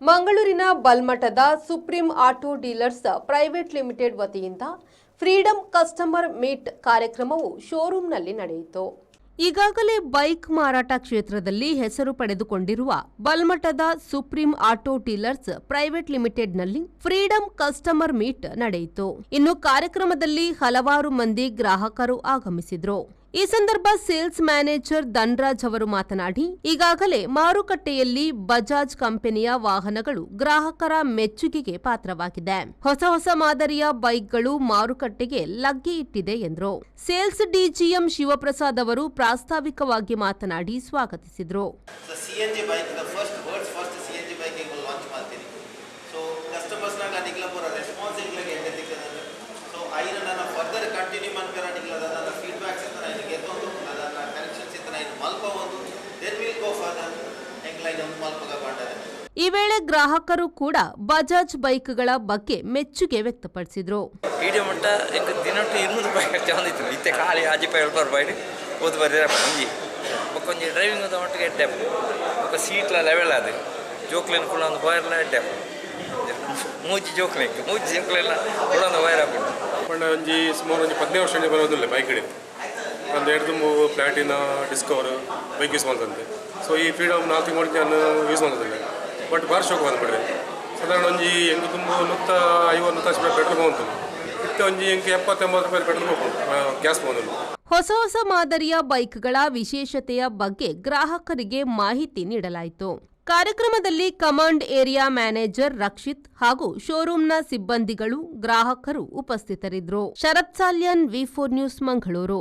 ಮಂಗಳೂರಿನ ಬಲ್ಮಠದ supreme auto dealers private limited ವತಿಯಿಂದ ಫ್ರೀಡಂ ಕಸ್ಟಮರ್ ಮೀಟ್ ಕಾರ್ಯಕ್ರಮವು ಶೋರೂಂನಲ್ಲಿ ನಡೆಯಿತು. ಈಗಾಗಲೇ ಬೈಕ್ ಮಾರಾಟ ಕ್ಷೇತ್ರದಲ್ಲಿ ಹೆಸರು ಪಡೆದುಕೊಂಡಿರುವ ಬಲ್ಮಠದ ಸುಪ್ರೀಂ ಆಟೋ ಡೀಲರ್ಸ್ ಪ್ರೈವೇಟ್ ಲಿಮಿಟೆಡ್ನಲ್ಲಿ ಫ್ರೀಡಂ ಕಸ್ಟಮರ್ ಮೀಟ್ ನಡೆಯಿತು. ಇನ್ನು ಕಾರ್ಯಕ್ರಮದಲ್ಲಿ ಹಲವಾರು ಮಂದಿ ಗ್ರಾಹಕರು ಆಗಮಿಸಿದ್ರು. ಈ ಸಂದರ್ಭ ಸೇಲ್ಸ್ ಮ್ಯಾನೇಜರ್ ಧನ್ರಾಜ್ ಅವರು ಮಾತನಾಡಿ, ಈಗಾಗಲೇ ಮಾರುಕಟ್ಟೆಯಲ್ಲಿ ಬಜಾಜ್ ಕಂಪನಿಯ ವಾಹನಗಳು ಗ್ರಾಹಕರ ಮೆಚ್ಚುಗೆಗೆ ಪಾತ್ರವಾಗಿದೆ. ಹೊಸ ಮಾದರಿಯ ಬೈಕ್ಗಳು ಮಾರುಕಟ್ಟೆಗೆ ಲಗ್ಗೆ ಇಟ್ಟಿದೆ ಎಂದರು. ಸೇಲ್ಸ್ ಡಿಜಿಎಂ ಶಿವಪ್ರಸಾದ್ ಅವರು ಪ್ರಾಸ್ತಾವಿಕವಾಗಿ ಮಾತನಾಡಿ ಸ್ವಾಗತಿಸಿದರು. ಈ ವೇಳೆ ಗ್ರಾಹಕರು ಕೂಡ ಬಜಾಜ್ ಬೈಕ್ಗಳ ಬಗ್ಗೆ ಮೆಚ್ಚುಗೆ ವ್ಯಕ್ತಪಡಿಸಿದರು. ಸುಮಾರು 15 ವರ್ಷ ಬರೋದಿಲ್ಲ ಬೈಕ್ ಒಂದು ಎರಡು ಪ್ಲಾಟಿನ ಡಿಸ್ಕವರ್ ಬೈಕ್ ಯೂಸ್ ಮಾಡ್ತಂತೆ. ಸೊ ಈ ಫ್ರೀಡಮ್ 4 ತಿಂಗಳು ನಾನು ಯೂಸ್ ಮಾಡ್ತಿದ್ದೆ. ಬಟ್ ಭಾರಿ ಶೋಕ್ ಬಂದ್ಬಿಡ್ರಿ. ಸಾಧಾರಣ ಒಂಜಿ ಹೆಂಗೆ ತುಂಬ 150 ಪೆಟ್ರೋಲ್ ಬಂತು. ಇತ್ತು ಒಂಜಿ ಹೆಂಗೆ 70-80 ರೂಪಾಯಿ ಪೆಟ್ರೋಲ್ ಹೋಗ್ಬೋದು, ಗ್ಯಾಸ್ ಬಂದು. ಹೊಸ ಮಾದರಿಯ ಬೈಕ್ಗಳ ವಿಶೇಷತೆಯ ಬಗ್ಗೆ ಗ್ರಾಹಕರಿಗೆ ಮಾಹಿತಿ ನೀಡಲಾಯಿತು. ಕಾರ್ಯಕ್ರಮದಲ್ಲಿ ಕಮಾಂಡ್ ಏರಿಯಾ ಮ್ಯಾನೇಜರ್ ರಕ್ಷಿತ್ ಹಾಗೂ ಶೋರೂಂನ ಸಿಬ್ಬಂದಿಗಳು, ಗ್ರಾಹಕರು ಉಪಸ್ಥಿತರಿದ್ದರು. ಶರತ್ ಸಾಲ್ಯನ್, ವಿ4 ನ್ಯೂಸ್, ಮಂಗಳೂರು.